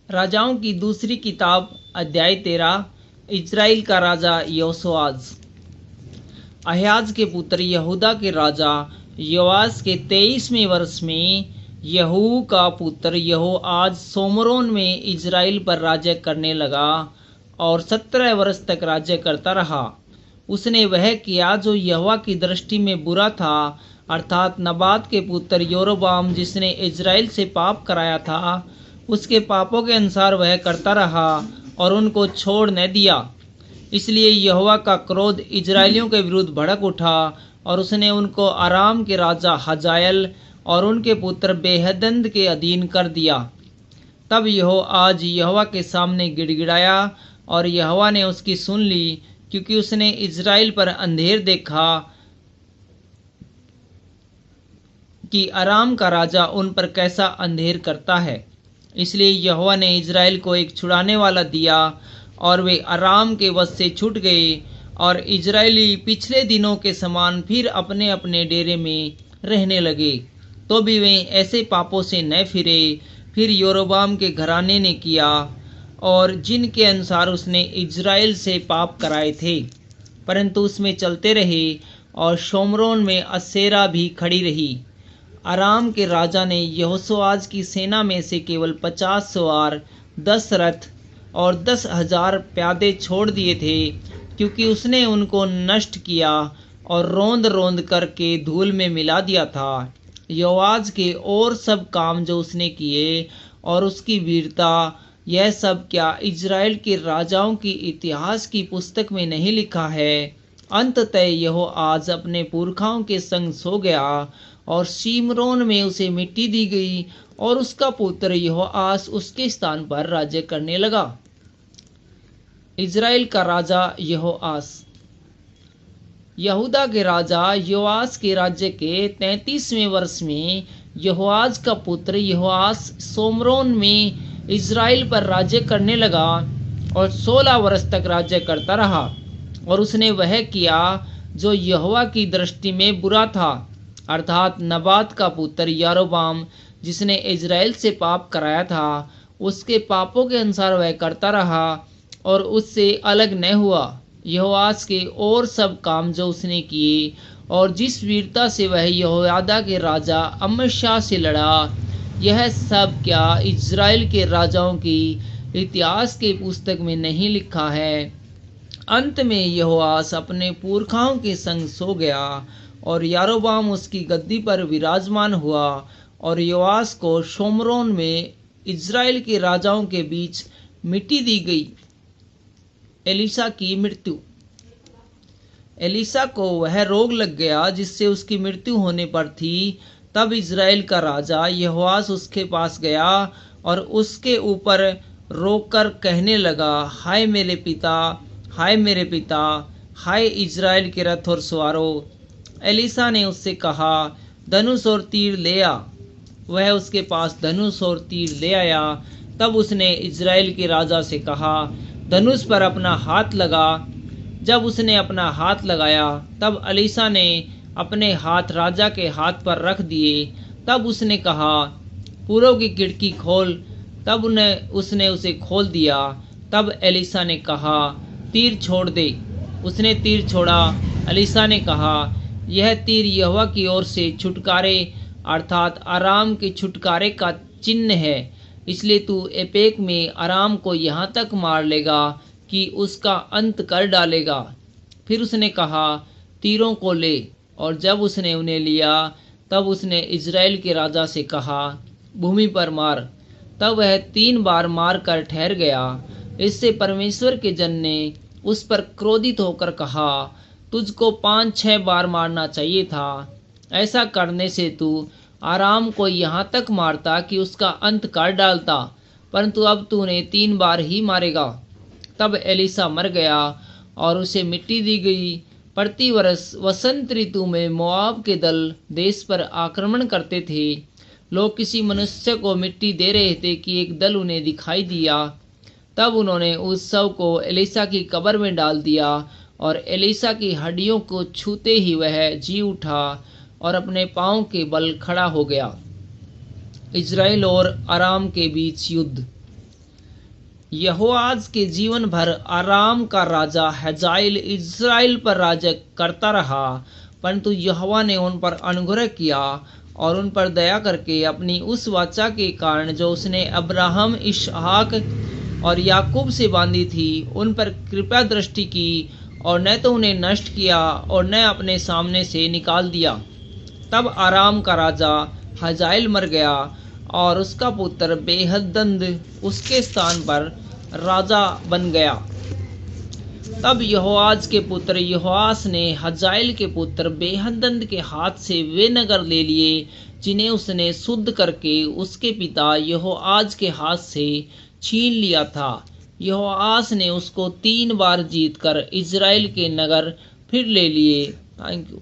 राजाओं की दूसरी किताब अध्याय 13। इज़राइल का राजा योआस। अहाज के पुत्र यहूदा के राजा योआस के 23वें वर्ष में यहू का पुत्र यहोआज सोमरोन में इज़राइल पर राज्य करने लगा और 17 वर्ष तक राज्य करता रहा। उसने वह किया जो यहोवा की दृष्टि में बुरा था, अर्थात नबात के पुत्र यरोबाम जिसने इज़राइल से पाप कराया था, उसके पापों के अनुसार वह करता रहा और उनको छोड़ न दिया। इसलिए यहोवा का क्रोध इजराइलियों के विरुद्ध भड़क उठा और उसने उनको अराम के राजा हजायल और उनके पुत्र बेहदद के अधीन कर दिया। तब यहोआज यहोवा के सामने गिड़गिड़ाया और यहोवा ने उसकी सुन ली, क्योंकि उसने इजराइल पर अंधेर देखा कि अराम का राजा उन पर कैसा अंधेर करता है। इसलिए यहोवा ने इजराइल को एक छुड़ाने वाला दिया और वे अराम के वश से छूट गए और इजरायली पिछले दिनों के समान फिर अपने अपने डेरे में रहने लगे। तो भी वे ऐसे पापों से न फिरे फिर यरोबाम के घराने ने किया और जिनके अनुसार उसने इजराइल से पाप कराए थे, परंतु उसमें चलते रहे और शोमरोन में असेरा भी खड़ी रही। अराम के राजा ने यहोआज की सेना में से केवल 50 सवार, 10 रथ और 10,000 प्यादे छोड़ दिए थे, क्योंकि उसने उनको नष्ट किया और रोंद रोंद करके धूल में मिला दिया था। योआज के और सब काम जो उसने किए और उसकी वीरता, यह सब क्या इजराइल के राजाओं की इतिहास की पुस्तक में नहीं लिखा है? अंततः यहोआज अपने पुरखाओं के संग सो गया और शिमरोन में उसे मिट्टी दी गई और उसका पुत्र यहोआस उसके स्थान पर राज्य करने लगा। इजराइल का राजा यहोआस। यहूदा के राजा योआस के राज्य के 33वें वर्ष में यहोआज का पुत्र यहोआस सोमरोन में इजराइल पर राज्य करने लगा और 16 वर्ष तक राज्य करता रहा। और उसने वह किया जो यहोवा की दृष्टि में बुरा था, अर्थात नबात का पुत्र यारोबाम जिसने इजराइल से पाप कराया था, उसके पापों के अनुसार वह करता रहा और उससे अलग न हुआ। यहोआस के और सब काम जो उसने किए और जिस वीरता से वह यहोयादा के राजा अमस्याह से लड़ा, यह सब क्या इजराइल के राजाओं की इतिहास के पुस्तक में नहीं लिखा है? अंत में यहोआस अपने पुरखाओं के संग सो गया और यारोबाम उसकी गद्दी पर विराजमान हुआ और योआस को शोमरोन में इजराइल के राजाओं के बीच मिट्टी दी गई। एलीसा की मृत्यु। एलीसा को वह रोग लग गया जिससे उसकी मृत्यु होने पर थी। तब इजराइल का राजा यहोआस उसके पास गया और उसके ऊपर रोकर कहने लगा, हाय मेरे पिता, हाय मेरे पिता, हाय इजराइल के रथ और सवारों। एलीसा ने उससे कहा, धनुष और तीर ले आ। वह उसके पास धनुष और तीर ले आया। तब उसने इजराइल के राजा से कहा, धनुष पर अपना हाथ लगा। जब उसने अपना हाथ लगाया तब एलीसा ने अपने हाथ राजा के हाथ पर रख दिए। तब उसने कहा, पूर्व की खिड़की खोल। तब उसने उसे खोल दिया। तब एलीसा ने कहा, तीर छोड़ दे। उसने तीर छोड़ा। एलीसा ने कहा, यह तीर यहोवा की ओर से छुटकारे अर्थात आराम के छुटकारे का चिन्ह है, इसलिए तू एपेक में आराम को यहाँ तक मार लेगा कि उसका अंत कर डालेगा। फिर उसने कहा, तीरों को ले। और जब उसने उन्हें लिया तब उसने इजराइल के राजा से कहा, भूमि पर मार। तब वह 3 बार मार कर ठहर गया। इससे परमेश्वर के जन ने उस पर क्रोधित होकर कहा, तुझको 5-6 बार मारना चाहिए था। ऐसा करने से तू आराम को यहाँ तक मारता कि उसका अंत कर डालता, परंतु अब तूने 3 बार ही मारेगा। तब एलीसा मर गया और उसे मिट्टी दी गई। प्रति वर्ष वसंत ऋतु में मोआब के दल देश पर आक्रमण करते थे। लोग किसी मनुष्य को मिट्टी दे रहे थे कि एक दल उन्हें दिखाई दिया। तब उन्होंने उस शव को एलीसा की कब्र में डाल दिया और एलीसा की हड्डियों को छूते ही वह जी उठा और अपने पांव के बल खड़ा हो गया। इजराइल और अराम के बीच युद्ध। यहोआज के जीवन भर आराम का राजा हजाएल इज़राइल पर राज्य करता रहा, परंतु यहोवा ने उन पर अनुग्रह किया और उन पर दया करके अपनी उस वाचा के कारण जो उसने अब्राहम, इसहाक और याकूब से बांधी थी, उन पर कृपा दृष्टि की और न तो उन्हें नष्ट किया और न अपने सामने से निकाल दिया। तब आराम का राजा हजाएल मर गया और उसका पुत्र बेहदद उसके स्थान पर राजा बन गया। तब यहोआज के पुत्र यहोआस ने हजाएल के पुत्र बेहदद के हाथ से वे नगर ले लिए जिन्हें उसने शुद्ध करके उसके पिता यहोआज के हाथ से छीन लिया था। यहोआस ने उसको 3 बार जीतकर इज़राइल के नगर फिर ले लिए। Thank you.